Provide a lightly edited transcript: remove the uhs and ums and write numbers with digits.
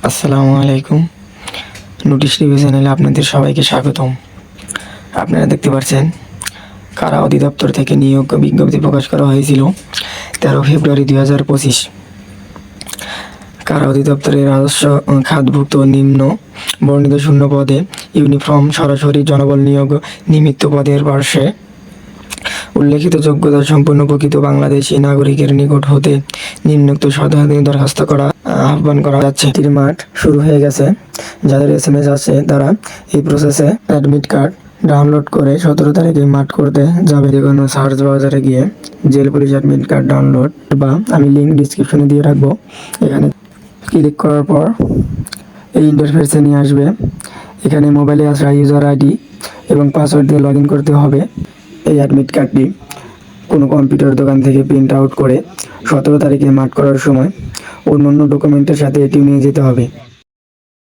আসসালামু আলাইকুম। Notice review চ্যানেলে আপনাদের সবাইকে স্বাগতম। আপনারা দেখতে পাচ্ছেন কারা অধিদপ্তর থেকে নিয়োগ বিজ্ঞপ্তি প্রকাশ করা হয়েছিল 13 ফেব্রুয়ারি 2025। কারা অধিদপ্তরের রাজস্ব খাতভুক্ত নিম্ন বর্ণিত শূন্য পদে ইউনিফর্ম সরাসরি জনবল নিয়োগ নিমিত্ত পদের পার্শ্বে উল্লেখিত যোগ্যতা সম্পন্ন প্রকৃত বাংলাদেশি নাগরিকের নিকট হতে নিম্নোক্ত শতাধিক দরখাস্ত করা আহ্বান করা যাচ্ছে। মাঠ শুরু হয়ে গেছে। যাদের SMS আছে তারা এই প্রসেসে অ্যাডমিট কার্ড ডাউনলোড করে 17 তারিখে মাঠ করতে যাবে। যে কোনো সার্চ ব্রাউজারে গিয়ে jail police admit card download বা আমি লিঙ্ক ডিসক্রিপশনে দিয়ে রাখবো, এখানে ক্লিক করার পর এই ইন্টারফেসে নিয়ে আসবে। এখানে মোবাইলে আসা ইউজার আইডি এবং পাসওয়ার্ড দিয়ে লগ ইন করতে হবে। এই অ্যাডমিট কার্ডটি কোনো কম্পিউটার দোকান থেকে প্রিন্ট আউট করে 17 তারিখে মাঠ করার সময় অন্য ডকুমেন্টের সাথে এটিও নিয়ে যেতে হবে।